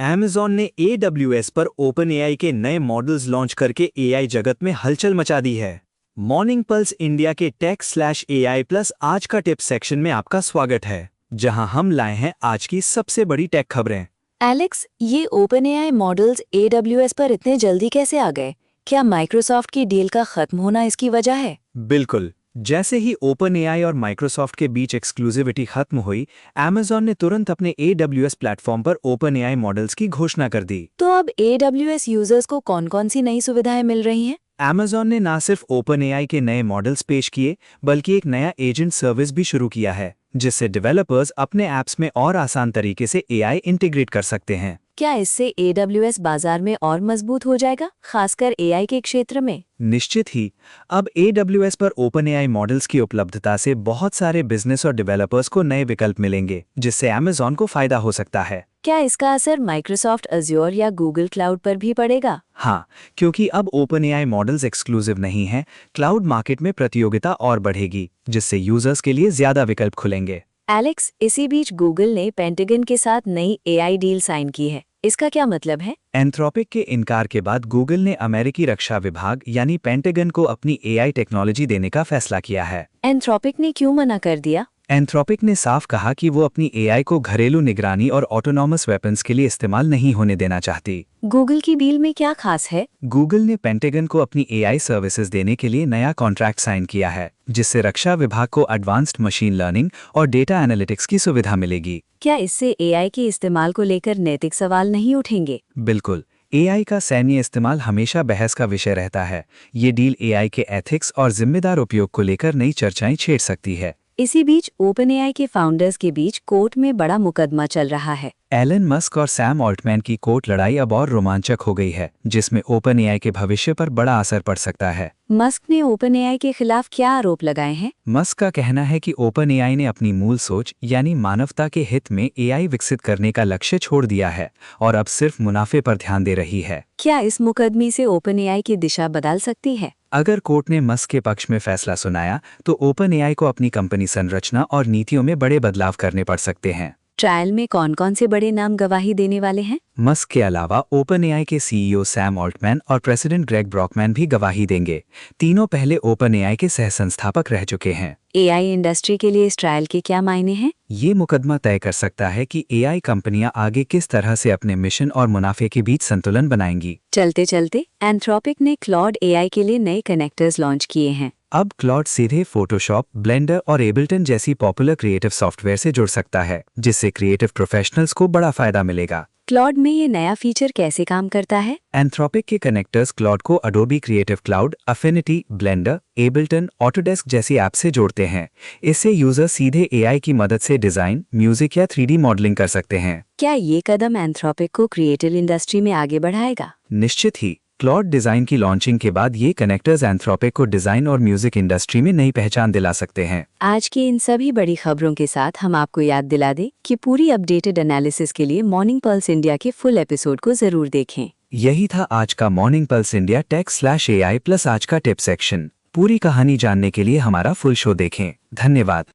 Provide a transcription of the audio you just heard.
Amazon ने AWS पर OpenAI के नए मॉडल्स लॉन्च करके AI जगत में हलचल मचा दी है। मॉर्निंग पल्स इंडिया के टेक/AI प्लस आज का टिप्स सेक्शन में आपका स्वागत है, जहां हम लाए हैं आज की सबसे बड़ी टेक खबरें। एलेक्स, ये OpenAI मॉडल्स AWS पर इतने जल्दी कैसे आ गए? क्या माइक्रोसॉफ्ट की डील का खत्म होना इसकी वजह है? बिल्कुल, जैसे ही OpenAI और माइक्रोसॉफ्ट के बीच एक्सक्लूसिविटी खत्म हुई, Amazon ने तुरंत अपने AWS प्लेटफॉर्म पर OpenAI मॉडल्स की घोषणा कर दी। तो अब AWS यूजर्स को कौन-कौन सी नई सुविधाएं मिल रही हैं? Amazon ने ना सिर्फ OpenAI के नए मॉडल्स पेश किए, बल्कि एक नया एजेंट सर्विस भी शुरू किया है, जिससे डेवलपर्स अपने ऐप्स में और आसान तरीके से AI इंटीग्रेट कर सकते हैं। क्या इससे AWS बाजार में और मजबूत हो जाएगा, खासकर AI के क्षेत्र में? निश्चित ही, अब AWS पर OpenAI मॉडल्स की उपलब्धता से बहुत सारे बिजनेस और डेवलपर्स को नए विकल्प मिलेंगे, जिससे Amazon को फायदा हो सकता है। क्या इसका असर माइक्रोसॉफ्ट अज्योर या गूगल क्लाउड पर भी पड़ेगा? हाँ, क्योंकि अब OpenAI मॉडल्स एक्सक्लूसिव नहीं हैं, क्लाउड मार्केट में प्रतियोगिता और बढ़ेगी, जिससे यूजर्स के लिए ज्यादा विकल्प खुलेंगे। एलेक्स, इसी बीच गूगल ने पेंटागन के साथ नई AI डील साइन की है। इसका क्या मतलब है? एंथ्रोपिक के इनकार के बाद गूगल ने अमेरिकी रक्षा विभाग यानी पेंटागन को अपनी AI टेक्नोलॉजी देने का फैसला किया है। एंथ्रोपिक ने क्यों मना कर दिया? एंथ्रोपिक ने साफ कहा कि वो अपनी AI को घरेलू निगरानी और ऑटोनॉमस वेपन्स के लिए इस्तेमाल नहीं होने देना चाहती। गूगल की डील में क्या खास है? गूगल ने पेंटागन को अपनी AI सर्विसेज देने के लिए नया कॉन्ट्रैक्ट साइन किया है, जिससे रक्षा विभाग को एडवांस्ड मशीन लर्निंग और डेटा एनालिटिक्स की सुविधा मिलेगी। क्या इससे AI के इस्तेमाल को लेकर नैतिक सवाल नहीं उठेंगे? बिल्कुल, AI का सैन्य इस्तेमाल हमेशा बहस का विषय रहता है। ये डील AI के एथिक्स और जिम्मेदार उपयोग को लेकर नई चर्चाएं छेड़ सकती है। इसी बीच OpenAI के फाउंडर्स के बीच कोर्ट में बड़ा मुकदमा चल रहा है। एलन मस्क और सैम ऑल्टमैन की कोर्ट लड़ाई अब और रोमांचक हो गई है, जिसमें OpenAI के भविष्य पर बड़ा असर पड़ सकता है। मस्क ने OpenAI के खिलाफ क्या आरोप लगाए हैं? मस्क का कहना है कि OpenAI ने अपनी मूल सोच यानी मानवता के हित में AI विकसित करने का लक्ष्य छोड़ दिया है और अब सिर्फ मुनाफे पर ध्यान दे रही है। क्या इस मुकदमे से OpenAI की दिशा बदल सकती है? अगर कोर्ट ने मस्क के पक्ष में फैसला सुनाया, तो OpenAI को अपनी कंपनी संरचना और नीतियों में बड़े बदलाव करने पड़ सकते हैं। ट्रायल में कौन-कौन से बड़े नाम गवाही देने वाले हैं? मस्क के अलावा OpenAI के CEO सैम ऑल्टमैन और प्रेसिडेंट ग्रेग ब्रॉकमैन भी गवाही देंगे। तीनों पहले OpenAI के सह-संस्थापक रह चुके हैं। AI इंडस्ट्री के लिए इस ट्रायल के क्या मायने हैं? ये मुकदमा तय कर सकता है कि AI कंपनियां आगे किस तरह से अपने मिशन और मुनाफे के बीच संतुलन बनाएंगी। चलते चलते एंथ्रोपिक ने क्लॉड AI के लिए नए कनेक्टर्स लॉन्च किए हैं। अब क्लॉड सीधे फोटोशॉप, ब्लेंडर और एबल्टन जैसी पॉपुलर क्रिएटिव सॉफ्टवेयर से जुड़ सकता है, जिससे क्रिएटिव प्रोफेशनल्स को बड़ा फायदा मिलेगा। क्लॉड में ये नया फीचर कैसे काम करता है? एंथ्रोपिक के कनेक्टर्स क्लॉड को Adobe creative cloud, affinity, blender, Ableton, Autodesk जैसी ऐप से जोड़ते हैं। इससे यूजर सीधे AI की मदद से डिजाइन, म्यूजिक या 3D मॉडलिंग कर सकते हैं। क्या ये कदम एंथ्रोपिक को क्रिएटिव इंडस्ट्री में आगे बढ़ाएगा? निश्चित ही, क्लॉड डिजाइन की लॉन्चिंग के बाद ये कनेक्टर्स एंथ्रोपिक को डिजाइन और म्यूजिक इंडस्ट्री में नई पहचान दिला सकते हैं। आज की इन सभी बड़ी खबरों के साथ हम आपको याद दिला दें कि पूरी अपडेटेड एनालिसिस के लिए मॉर्निंग पल्स इंडिया के फुल एपिसोड को जरूर देखें। यही था आज का मॉर्निंग पल्स इंडिया टेक/AI प्लस आज का टिप सेक्शन। पूरी कहानी जानने के लिए हमारा फुल शो देखें। धन्यवाद।